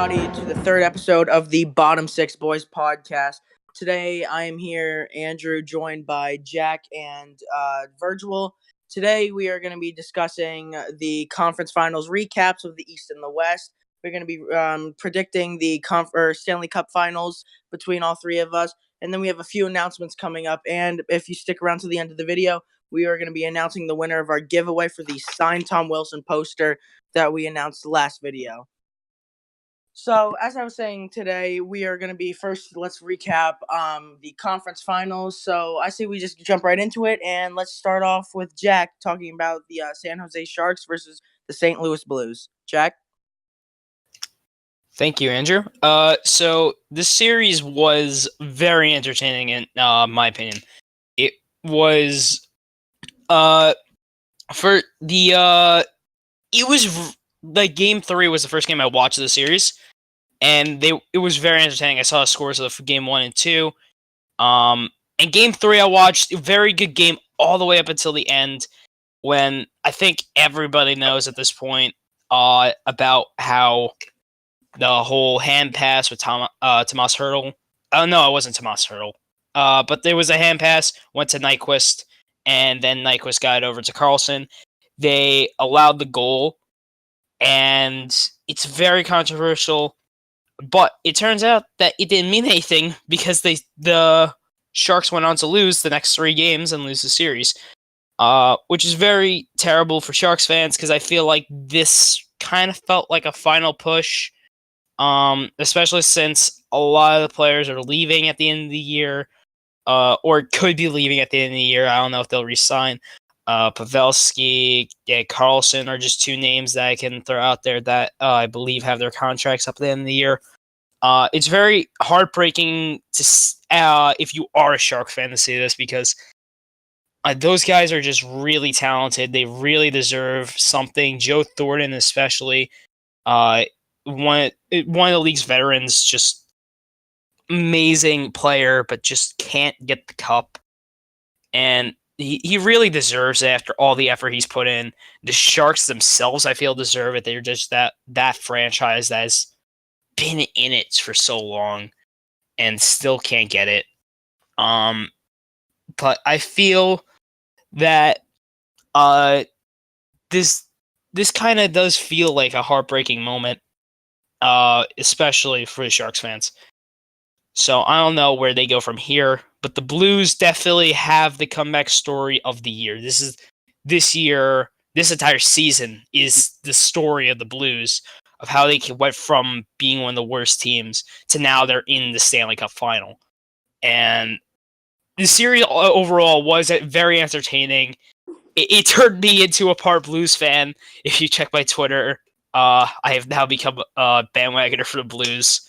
everybody, to the third episode of the Bottom Six Boys podcast. Today, I am here, Andrew, joined by Jack and Virgil. Today, we are going to be discussing the conference finals recaps of the East and the West. We're going to be predicting the Stanley Cup Finals between all three of us. And then we have a few announcements coming up. And if you stick around to the end of the video, we are going to be announcing the winner of our giveaway for the signed Tom Wilson poster that we announced last video. So, as I was saying today, we are going to be first, let's recap the conference finals. So, I say we just jump right into it, and let's start off with Jack talking about the San Jose Sharks versus the St. Louis Blues. Jack? Thank you, Andrew. So this series was very entertaining in my opinion. It was like Game 3 was the first game I watched of the series, and it was very entertaining. I saw the scores of Game 1 and 2. And Game 3 I watched, a very good game all the way up until the end, when I think everybody knows at this point about how the whole hand pass with Tomas Hertl. Oh, no, it wasn't Tomas Hertl. But there was a hand pass, went to Nyquist, and then Nyquist got it over to Karlsson. They allowed the goal, and it's very controversial, but it turns out that it didn't mean anything because the Sharks went on to lose the next 3 games and lose the series, which is very terrible for Sharks fans because I feel like this kind of felt like a final push. Especially since a lot of the players are leaving at the end of the year, or could be leaving at the end of the year. I don't know if they'll resign. Pavelski, Karlsson are just 2 names that I can throw out there that I believe have their contracts up at the end of the year. It's very heartbreaking to if you are a Shark fan to see this because those guys are just really talented. They really deserve something. Joe Thornton especially. One of the league's veterans, just amazing player, but just can't get the cup. And he really deserves it after all the effort he's put in. The Sharks themselves, I feel, deserve it. They're just that franchise that has been in it for so long and still can't get it. But I feel that this kind of does feel like a heartbreaking moment. Especially for the Sharks fans. So I don't know where they go from here, but the Blues definitely have the comeback story of the year. This entire season is the story of the Blues, of how they went from being one of the worst teams to now they're in the Stanley Cup Final. And the series overall was very entertaining. It turned me into a part Blues fan. If you check my Twitter, I have now become a bandwagoner for the Blues.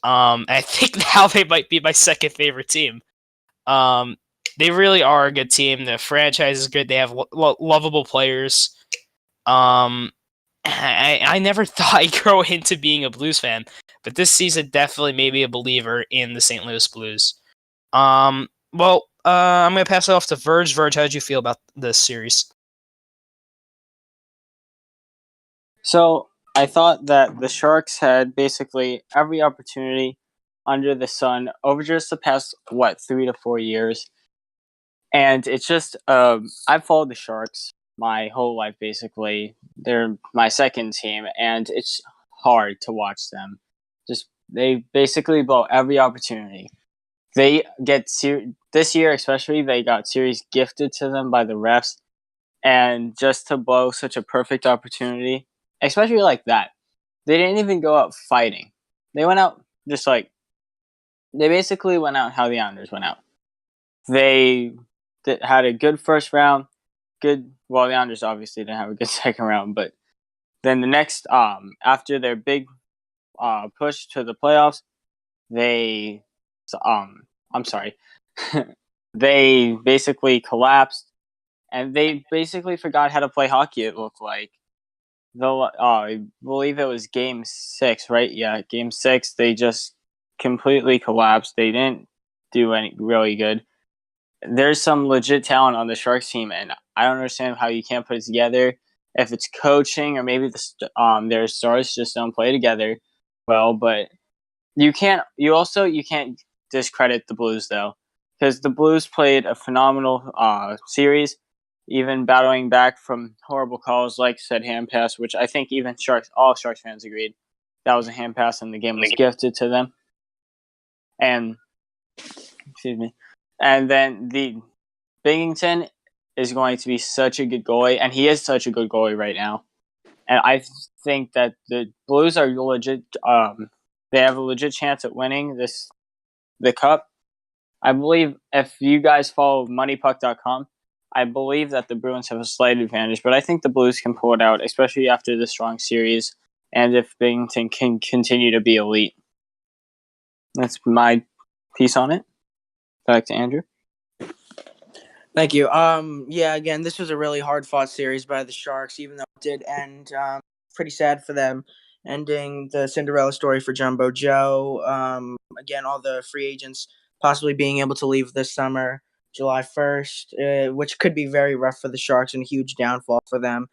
I think now they might be my second favorite team. They really are a good team. The franchise is good. They have lovable players. I never thought I'd grow into being a Blues fan, but this season definitely made me a believer in the St. Louis Blues. I'm going to pass it off to Virg. Virg, how did you feel about this series? So I thought that the Sharks had basically every opportunity under the sun over just the past 3 to 4 years, and it's just I've followed the Sharks my whole life basically. They're my second team, and it's hard to watch them. They basically blow every opportunity. They get this year especially. They got series gifted to them by the refs, and just to blow such a perfect opportunity. Especially like that. They didn't even go out fighting. They went out they basically went out how the Islanders went out. They had a good first round. The Islanders obviously didn't have a good second round, but then the next, after their big push to the playoffs, they basically collapsed, and they basically forgot how to play hockey, it looked like. I believe it was Game 6, right? Yeah, Game 6. They just completely collapsed. They didn't do any really good. There's some legit talent on the Sharks team, and I don't understand how you can't put it together. If it's coaching or maybe their stars just don't play together. well, but you can't discredit the Blues though, because the Blues played a phenomenal series, even battling back from horrible calls like said hand pass, which I think even all Sharks fans agreed that was a hand pass and the game was gifted to them. And excuse me, and then the Binghamton is going to be such a good goalie, and he is such a good goalie right now. And I think that the Blues are legit. They have a legit chance at winning the Cup. I believe if you guys follow MoneyPuck.com, I believe that the Bruins have a slight advantage, but I think the Blues can pull it out, especially after the strong series, and if Binghamton can continue to be elite. That's my piece on it. Back to Andrew. Thank you. Yeah, again, this was a really hard fought series by the Sharks, even though it did end pretty sad for them, ending the Cinderella story for Jumbo Joe. Again, all the free agents possibly being able to leave this summer, July 1st, which could be very rough for the Sharks and a huge downfall for them.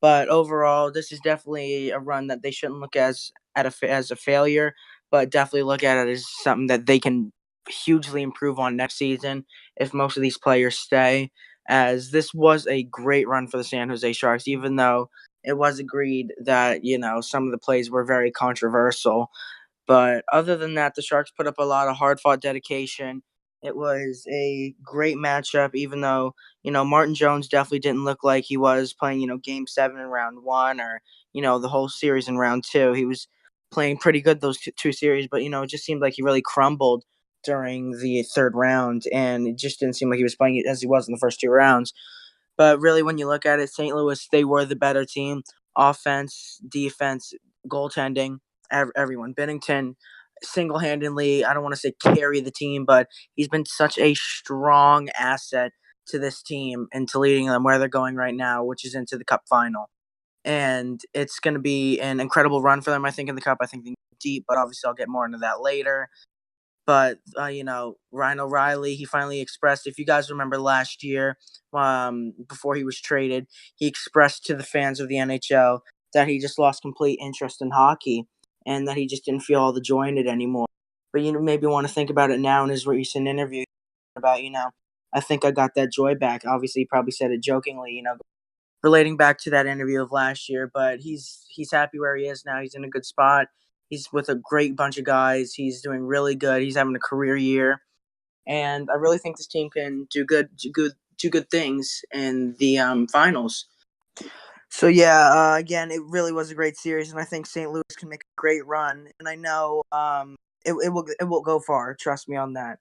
But overall, this is definitely a run that they shouldn't look as a failure, but definitely look at it as something that they can hugely improve on next season if most of these players stay. As this was a great run for the San Jose Sharks, even though it was agreed that some of the plays were very controversial. But other than that, the Sharks put up a lot of hard fought dedication. It was a great matchup, even though, Martin Jones definitely didn't look like he was playing, game 7 in round 1 or, the whole series in round 2. He was playing pretty good those two series, but, it just seemed like he really crumbled during the third round, and it just didn't seem like he was playing as he was in the first 2 rounds. But really, when you look at it, St. Louis, they were the better team. Offense, defense, goaltending, everyone. Bennington single-handedly, I don't want to say carry the team, but he's been such a strong asset to this team and to leading them where they're going right now, which is into the Cup final. And it's going to be an incredible run for them, I think, in the Cup. I think they go deep, but obviously I'll get more into that later. But, Ryan O'Reilly, he finally expressed, if you guys remember last year, before he was traded, he expressed to the fans of the NHL that he just lost complete interest in hockey and that he just didn't feel all the joy in it anymore. But, maybe want to think about it now in his recent interview about, I think I got that joy back. Obviously, he probably said it jokingly, relating back to that interview of last year, but he's happy where he is now. He's in a good spot. He's with a great bunch of guys. He's doing really good. He's having a career year, and I really think this team can do good things in the finals. So yeah, again, it really was a great series, and I think St. Louis can make a great run. And I know it will go far. Trust me on that.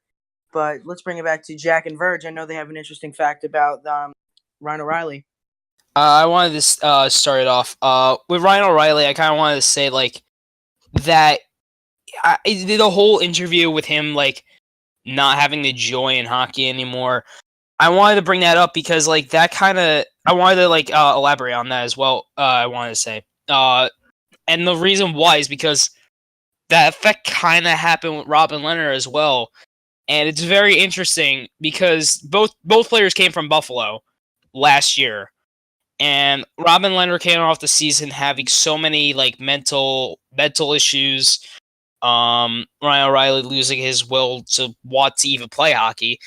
But let's bring it back to Jack and Verge. I know they have an interesting fact about Ryan O'Reilly. I wanted to start it off with Ryan O'Reilly. I kind of wanted to say that the whole interview with him not having the joy in hockey anymore. I wanted to bring that up because that kind of I wanted to elaborate on that as well. I wanted to say, and the reason why is because that effect kind of happened with Robin Lehner as well, and it's very interesting because both players came from Buffalo last year. And Robin Lehner came off the season having so many mental issues. Ryan O'Reilly losing his will to want to even play hockey.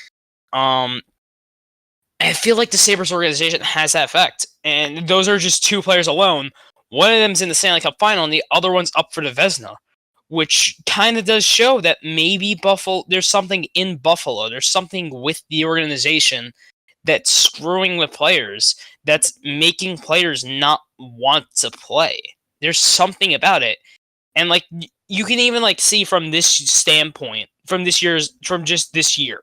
I feel like the Sabres organization has that effect. And those are just 2 players alone. One of them's in the Stanley Cup Final, and the other one's up for the Vezina, which kind of does show that maybe there's something in Buffalo. There's something with the organization that's screwing with players, that's making players not want to play. There's something about it. And you can even see from this standpoint, from just this year.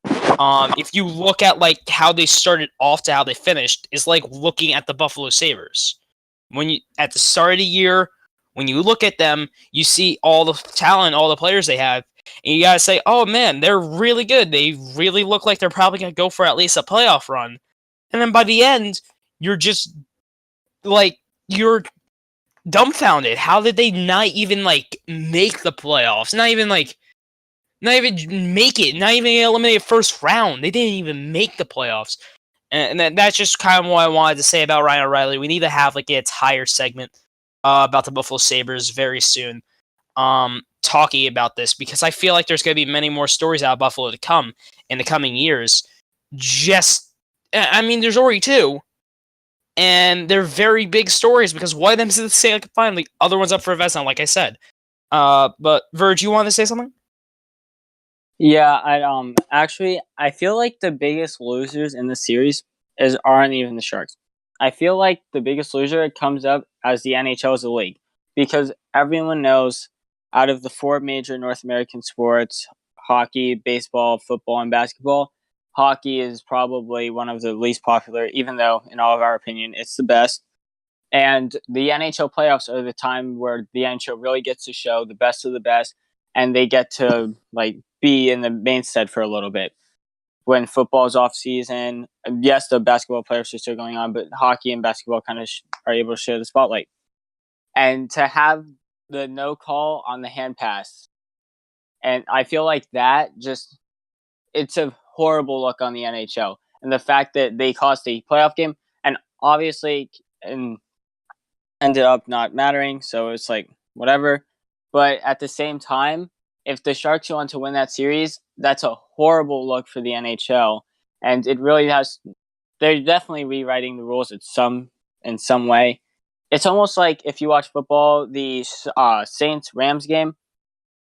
If you look at how they started off to how they finished, is looking at the Buffalo Sabres. At the start of the year, when you look at them, you see all the talent, all the players they have, and you gotta say, oh man, they're really good. They really look like they're probably gonna go for at least a playoff run. And then by the end, you're just you're dumbfounded. How did they not even make the playoffs? Not even make it. Not even eliminate first round. They didn't even make the playoffs. And that's just kind of what I wanted to say about Ryan O'Reilly. We need to have its higher segment about the Buffalo Sabres very soon. talking about this because I feel like there's going to be many more stories out of Buffalo to come in the coming years. There's already two, and they're very big stories because one of them is the Stanley Cup Final, the other one's up for a Vezina, like I said. But Virg, you want to say something? Yeah, I feel like the biggest losers in the series aren't even the Sharks. I feel like the biggest loser comes up as the NHL as a league because everyone knows out of the four major North American sports, hockey, baseball, football, and basketball, hockey is probably one of the least popular, even though in all of our opinion it's the best. And the NHL playoffs are the time where the NHL really gets to show the best of the best, and they get to be in the mainstead for a little bit. When football's off season, yes, the basketball playoffs are still going on, but hockey and basketball kind of are able to share the spotlight. And to have the no call on the hand pass, and I feel like that it's a horrible look on the NHL, and the fact that they cost a playoff game, and obviously, and ended up not mattering, so it's like whatever. But at the same time, if the Sharks want to win that series, that's a horrible look for the NHL, and it really has. They're definitely rewriting the rules in some way. It's almost like if you watch football, the Saints Rams game,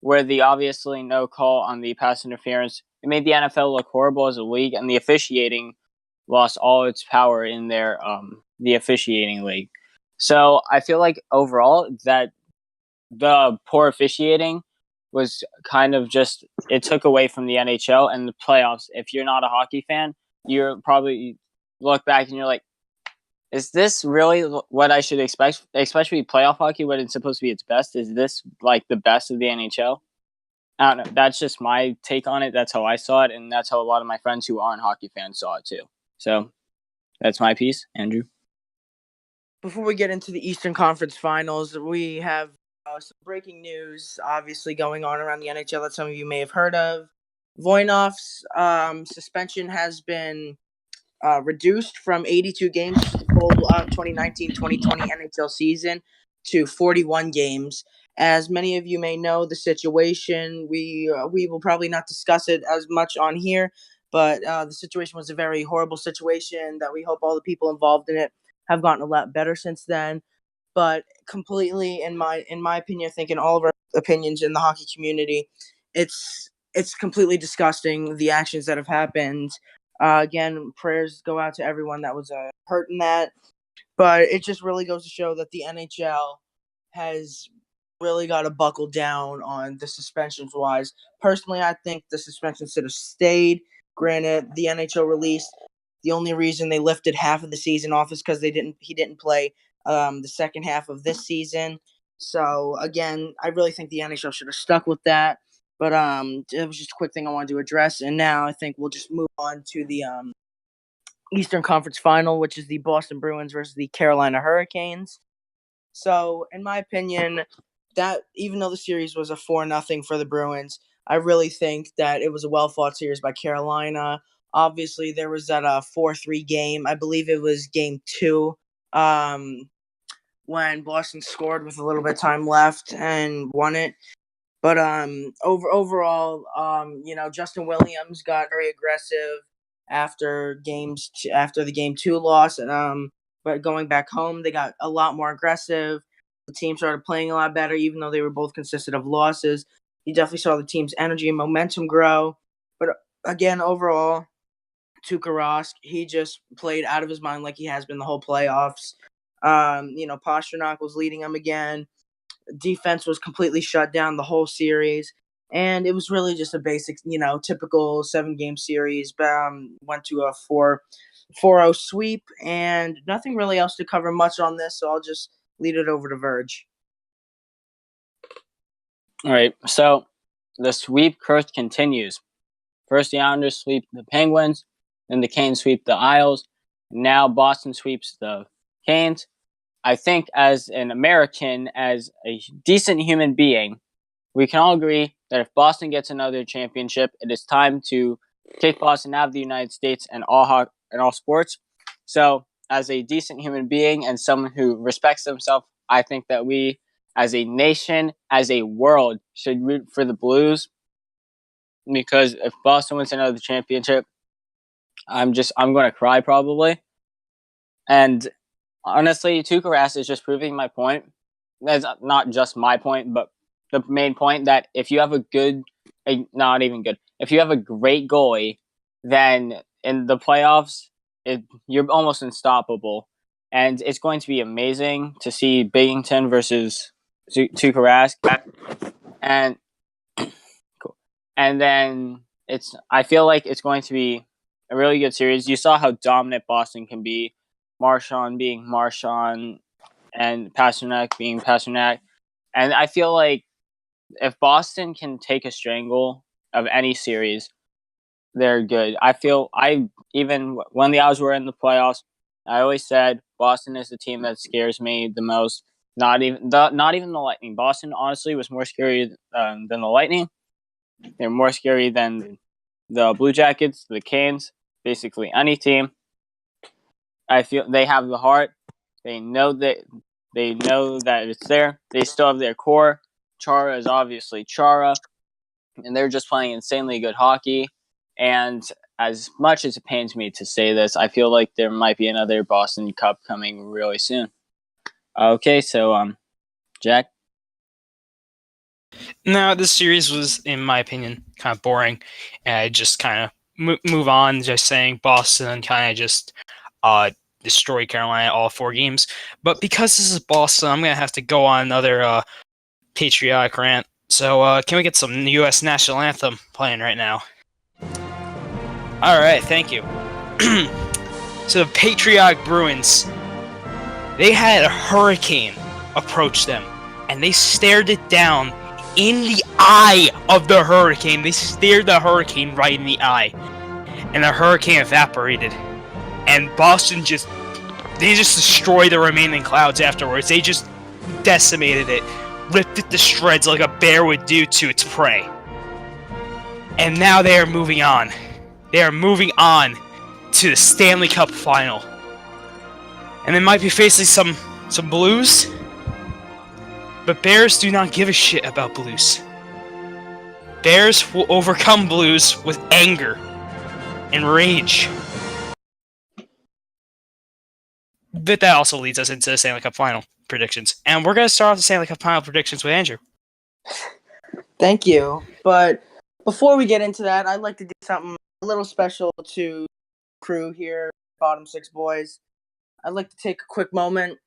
where the obviously no call on the pass interference, it made the NFL look horrible as a league, and the officiating lost all its power in their the officiating league. So I feel like overall that the poor officiating was kind of just it took away from the NHL and the playoffs. If you're not a hockey fan, you're probably look back and you're like, is this really what I should expect? Especially playoff hockey when it's supposed to be its best. Is this like the best of the NHL? I don't know. That's just my take on it. That's how I saw it, and that's how a lot of my friends who aren't hockey fans saw it too. So that's my piece, Andrew. Before we get into the Eastern Conference Finals, we have some breaking news, obviously going on around the NHL that some of you may have heard of. Voinov's suspension has been reduced from 82 games for the full 2019-2020 NHL season to 41 games. As many of you may know, the situation, we will probably not discuss it as much on here, but the situation was a very horrible situation that we hope all the people involved in it have gotten a lot better since then. But completely, in my opinion, I think in all of our opinions in the hockey community, it's completely disgusting, the actions that have happened. Again, prayers go out to everyone that was hurt in that. But it just really goes to show that the NHL has really got to buckle down on the suspensions wise. Personally, I think the suspension should have stayed. Granted, the NHL released the only reason they lifted half of the season off is because he didn't play the second half of this season. So again, I really think the NHL should have stuck with that. But it was just a quick thing I wanted to address, and now I think we'll just move on to the Eastern Conference Final, which is the Boston Bruins versus the Carolina Hurricanes. So, in my opinion, that even though the series was a 4-0 for the Bruins, I really think that it was a well-fought series by Carolina. Obviously, there was that 4-3 game. I believe it was game 2 when Boston scored with a little bit of time left and won it. But overall, Justin Williams got very aggressive after the game 2 loss, and but going back home, they got a lot more aggressive. The team started playing a lot better, even though they were both consisted of losses. You definitely saw the team's energy and momentum grow. But again, overall, Tuukka Rask, he just played out of his mind like he has been the whole playoffs. Pastrnak was leading them again. Defense was completely shut down the whole series. And it was really just a basic, typical 7-game series. Went to a 4-0 sweep, and nothing really else to cover much on this, so I'll just lead it over to Virg. All right, so the sweep curse continues. First, the Islanders sweep the Penguins, then the Canes sweep the Isles. Now Boston sweeps the Canes. I think as an American, as a decent human being, we can all agree that if Boston gets another championship, it is time to take Boston out of the United States and all sports. So, as a decent human being and someone who respects himself, I think that we as a nation, as a world, should root for the Blues, because if Boston wins another championship, I'm going to cry probably. And honestly, Tuukka Rask is just proving my point. That's not just my point, but the main point that if you have not even good, if you have a great goalie, then in the playoffs, you're almost unstoppable. And it's going to be amazing to see Binghamton versus Tuukka Rask. And cool. And then I feel like it's going to be a really good series. You saw how dominant Boston can be. Marchand being Marchand and Pasternak being Pasternak. And I feel like if Boston can take a strangle of any series, they're good. Even when the Isles were in the playoffs, I always said Boston is the team that scares me the most. Not even the Lightning. Boston honestly was more scary than the Lightning. They're more scary than the Blue Jackets, the Canes, basically any team. I feel they have the heart. They know that it's there. They still have their core. Chara is obviously Chara, and they're just playing insanely good hockey. And as much as it pains me to say this, I feel like there might be another Boston Cup coming really soon. Okay, so Jack. No, this series was, in my opinion, kind of boring. And I just kind of move on, just saying Boston kind of just destroy Carolina all 4 games. But because this is Boston, I'm going to have to go on another patriotic rant. So can we get some U.S. national anthem playing right now? All right, thank you. So the patriotic Bruins, they had a hurricane approach them, and they stared it down in the eye of the hurricane. They stared the hurricane right in the eye, and the hurricane evaporated. And Boston just destroyed the remaining clouds afterwards. They just decimated it, ripped it to shreds like a bear would do to its prey. And now they are moving on. They are moving on to the Stanley Cup Final. And they might be facing some Blues. But Bears do not give a shit about Blues. Bears will overcome Blues with anger and rage. But that also leads us into the Stanley Cup Final predictions. And we're going to start off the Stanley Cup Final predictions with Andrew. Thank you. But before we get into that, I'd like to do something a little special to crew here, Bottom Six Boys. I'd like to take a moment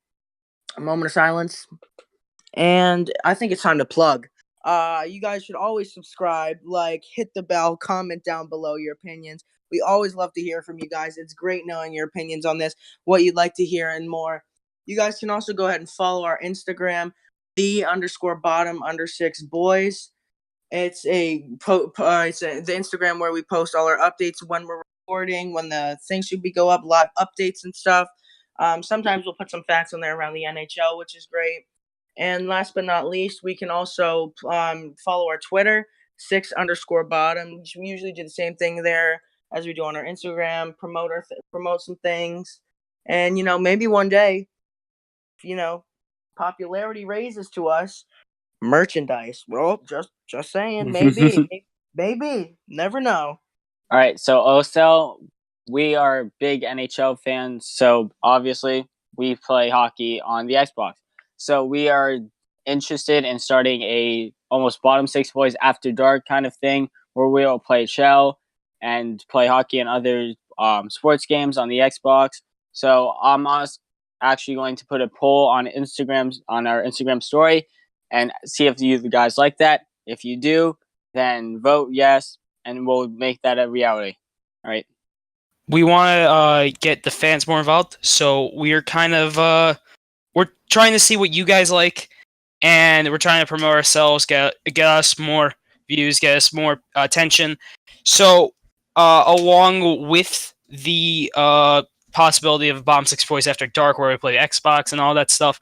of silence. And I think it's time to plug. You guys should always subscribe, hit the bell, comment down below your opinions. We always love to hear from you guys. It's great knowing your opinions on this, what you'd like to hear, and more. You guys can also go ahead and follow our Instagram, _bottom_6boys. It's the Instagram where we post all our updates when we're recording, when the things should go up, live updates and stuff. Sometimes we'll put some facts on there around the NHL, which is great. And last but not least, we can also follow our Twitter, 6_bottom. We usually do the same thing there as we do on our Instagram, promote some things. And, maybe one day, popularity raises to us, merchandise. Well, just saying, maybe. Maybe. Never know. All right, so OSL, we are big NHL fans, so obviously we play hockey on the Xbox. So we are interested in starting a almost Bottom Six Boys After Dark kind of thing, where we'll play Shell and play hockey and other sports games on the Xbox. So I'm actually going to put a poll on our Instagram story and see if you guys like that. If you do, then vote yes, and we'll make that a reality. All right. We want to get the fans more involved, so we're kind of we're trying to see what you guys like, and we're trying to promote ourselves, get us more views, get us more attention. So, along with the possibility of Bottom Six Boys After Dark, where we play Xbox and all that stuff,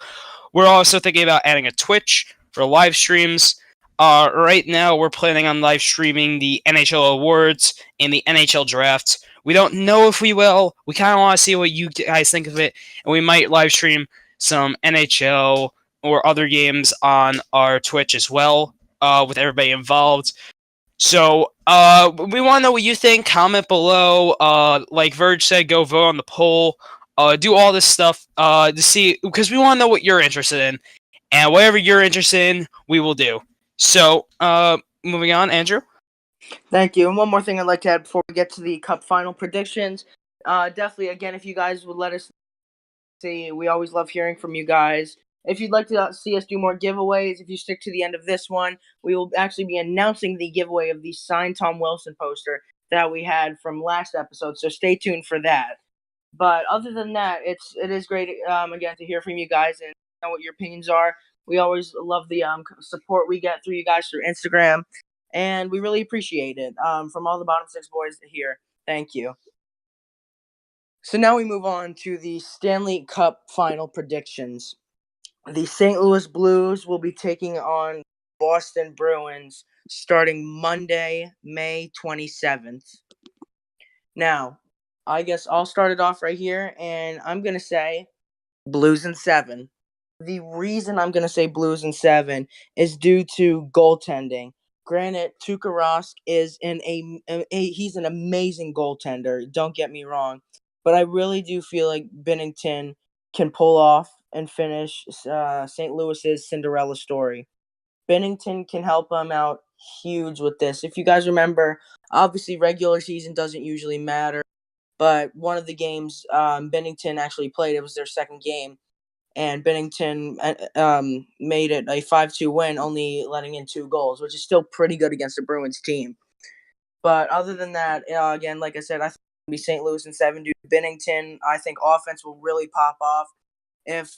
we're also thinking about adding a Twitch for live streams. Right now, we're planning on live streaming the NHL awards and the NHL draft. We don't know if we will. We kind of want to see what you guys think of it, and we might live stream some NHL or other games on our Twitch as well, with everybody involved. So, we want to know what you think. Comment below. Like Virg said, go vote on the poll. Do all this stuff to see, because we want to know what you're interested in, and whatever you're interested in, we will do. So, moving on, Andrew. Thank you. And one more thing I'd like to add before we get to the Cup final predictions. Definitely, again, if you guys would let us see, we always love hearing from you guys. If you'd like to see us do more giveaways, if you stick to the end of this one, we will actually be announcing the giveaway of the signed Tom Wilson poster that we had from last episode. So stay tuned for that. But other than that, it is great again to hear from you guys and know what your opinions are. We always love the support we get through you guys through Instagram, and we really appreciate it from all the bottom six boys here. Thank you. So now we move on to the Stanley Cup final predictions. The St. Louis Blues will be taking on Boston Bruins starting Monday, May 27th. Now, I guess I'll start it off right here, and I'm going to say Blues in 7. The reason I'm going to say Blues in 7 is due to goaltending. Granted, Tuukka Rask is he's an amazing goaltender, don't get me wrong, but I really do feel like Binnington can pull off and finish St. Louis's Cinderella story. Binnington can help them out huge with this. If you guys remember, obviously regular season doesn't usually matter, but one of the games Binnington actually played, it was their second game, and Binnington made it a 5-2 win, only letting in 2 goals, which is still pretty good against the Bruins team. But other than that, again, like I said, I think it'll be St. Louis in 7 due to Binnington. I think offense will really pop off. If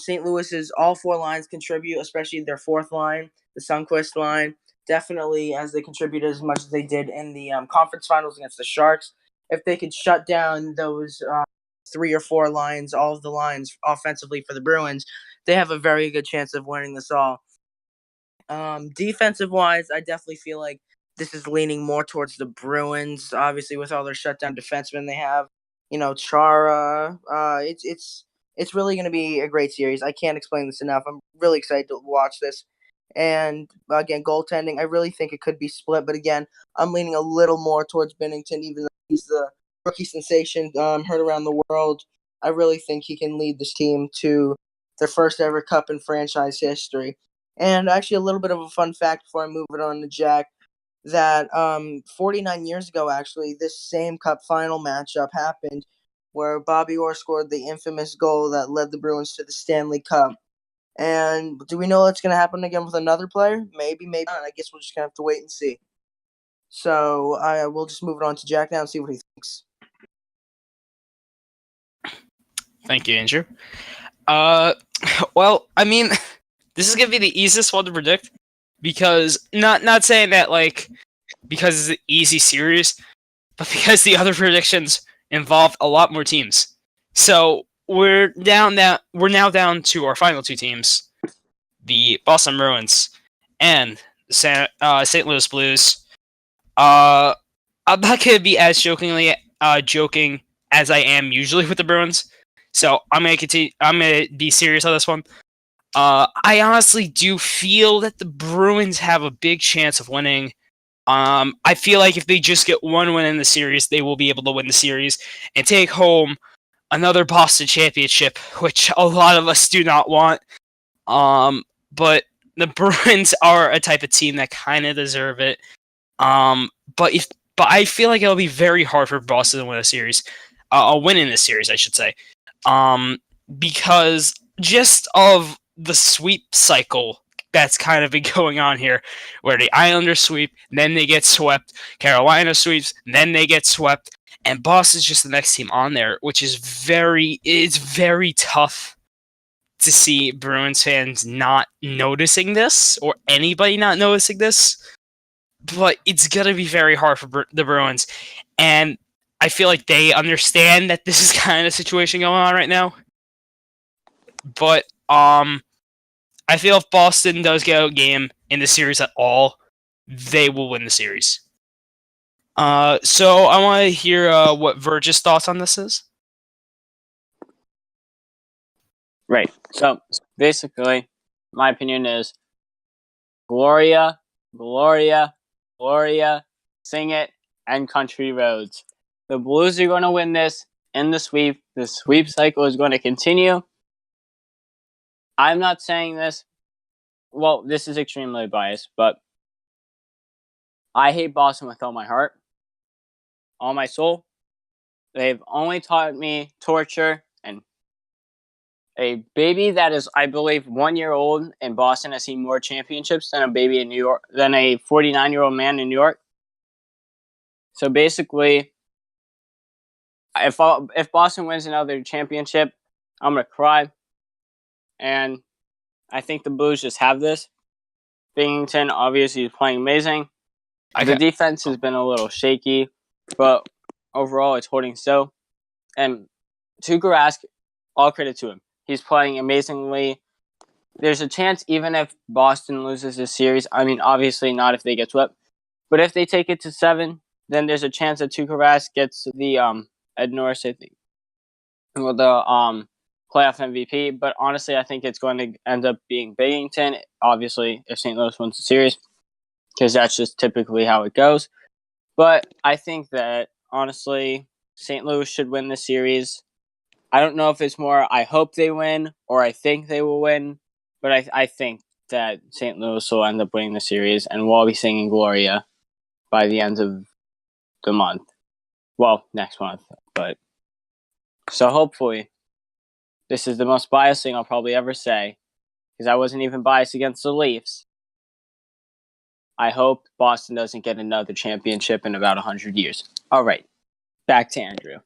St. Louis's all 4 lines contribute, especially their 4th line, the Sundqvist line, definitely as they contributed as much as they did in the conference finals against the Sharks, if they could shut down those 3 or 4 lines, all of the lines offensively for the Bruins, they have a very good chance of winning this all. Defensive-wise, I definitely feel like this is leaning more towards the Bruins, obviously with all their shutdown defensemen they have. Chara. It's really going to be a great series. I can't explain this enough. I'm really excited to watch this. And again, goaltending, I really think it could be split. But again, I'm leaning a little more towards Binnington, even though he's the rookie sensation heard around the world. I really think he can lead this team to their first ever cup in franchise history. And actually, a little bit of a fun fact before I move it on to Jack, that 49 years ago, actually, this same cup final matchup happened where Bobby Orr scored the infamous goal that led the Bruins to the Stanley Cup. And do we know that's going to happen again with another player? Maybe, maybe not. I guess we're just going to have to wait and see. So we'll just move it on to Jack now and see what he thinks. Thank you, Andrew. Well, I mean, this is going to be the easiest one to predict, because not saying that, like, because it's an easy series, but because the other predictions involved a lot more teams. So we're now down to our final 2 teams, the Boston Bruins and the St. Louis Blues. I'm not gonna be as joking as I am usually with the Bruins, so I'm gonna continue. I'm gonna be serious on this one. I honestly do feel that the Bruins have a big chance of winning. I feel like if they just get 1 win in the series, they will be able to win the series and take home another Boston championship, which a lot of us do not want. But the Bruins are a type of team that kind of deserve it. But I feel like it'll be very hard for Boston to win a series, a win in this series, I should say. Because just of the sweep cycle that's kind of been going on here, where the Islanders sweep, then they get swept, Carolina sweeps, then they get swept, and Boston's just the next team on there, which is very tough to see Bruins fans not noticing this, or anybody not noticing this. But it's gonna be very hard for the Bruins, and I feel like they understand that this is kind of a situation going on right now. But I feel if Boston does get a game in the series at all, they will win the series. So I want to hear what Virgil's thoughts on this is. Right. So basically, my opinion is Gloria, Gloria, Gloria, Sing It, and Country Roads. The Blues are going to win this in the sweep. The sweep cycle is going to continue. I'm not saying this. Well, this is extremely biased, but I hate Boston with all my heart, all my soul. They've only taught me torture, and a baby that is, I believe, 1 year old in Boston has seen more championships than a baby in New York, than a 49-year-old man in New York. So basically, if Boston wins another championship, I'm gonna cry. And I think the Blues just have this. Binghamton obviously is playing amazing. The defense has been a little shaky, but overall it's holding still. And Tuukka Rask, all credit to him. He's playing amazingly. There's a chance even if Boston loses this series, I mean, obviously not if they get swept, but if they take it to 7, then there's a chance that Tuukka Rask gets the Ed Norris, I think, well, the playoff MVP. But honestly, I think it's going to end up being Binghamton, obviously, if St. Louis wins the series, because that's just typically how it goes. But I think that, honestly, St. Louis should win the series. I don't know if it's more I hope they win or I think they will win, but I think that St. Louis will end up winning the series, and we'll all be singing Gloria by the end of the month. Well, next month. But so hopefully, this is the most biased thing I'll probably ever say, because I wasn't even biased against the Leafs. I hope Boston doesn't get another championship in about 100 years. All right, back to Andrew.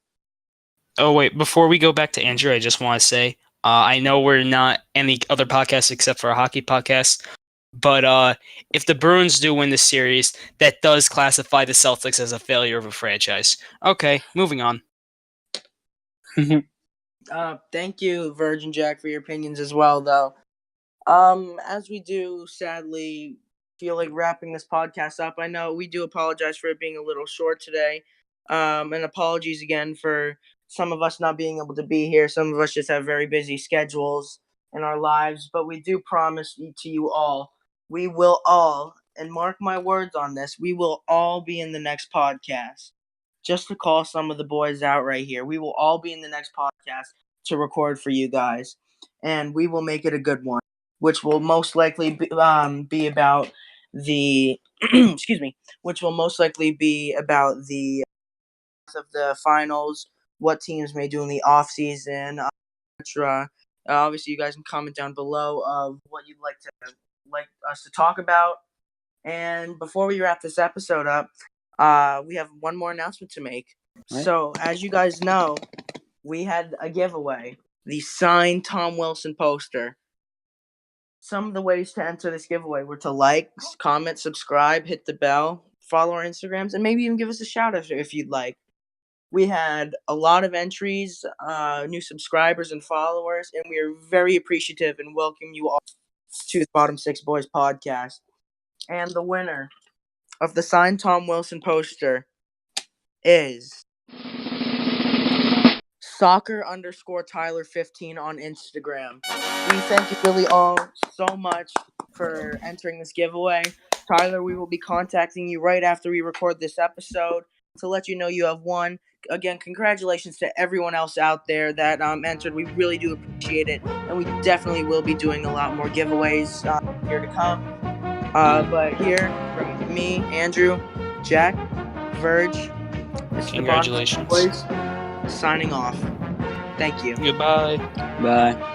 Oh, wait, before we go back to Andrew, I just want to say, I know we're not any other podcast except for a hockey podcast, but if the Bruins do win the series, that does classify the Celtics as a failure of a franchise. Okay, moving on. Thank you, Virgin Jack, for your opinions as well, though. As we do, sadly, feel like wrapping this podcast up. I know we do apologize for it being a little short today. And apologies again for some of us not being able to be here. Some of us just have very busy schedules in our lives, but we do promise to you all, we will all, and mark my words on this, we will all be in the next podcast. Just to call some of the boys out right here, we will all be in the next podcast to record for you guys, and we will make it a good one, which will most likely be about the excuse me, which will most likely be about the of the finals, what teams may do in the offseason, etc. Obviously, you guys can comment down below of what you'd like us to talk about. And before we wrap this episode up, we have one more announcement to make. Right. So, as you guys know, we had a giveaway, the signed Tom Wilson poster. Some of the ways to enter this giveaway were to like, comment, subscribe, hit the bell, follow our Instagrams, and maybe even give us a shout out if you'd like. We had a lot of entries, new subscribers and followers, and we are very appreciative and welcome you all to the Bottom Six Boys podcast. And the winner of the signed Tom Wilson poster is soccer_Tyler15 on Instagram. We thank you really all so much for entering this giveaway. Tyler, we will be contacting you right after we record this episode to let you know you have won. Again, congratulations to everyone else out there that entered. We really do appreciate it, and we definitely will be doing a lot more giveaways here to come. But here, from me, Andrew, Jack, Verge, this is the Bottom Boys signing off. Thank you. Goodbye. Bye.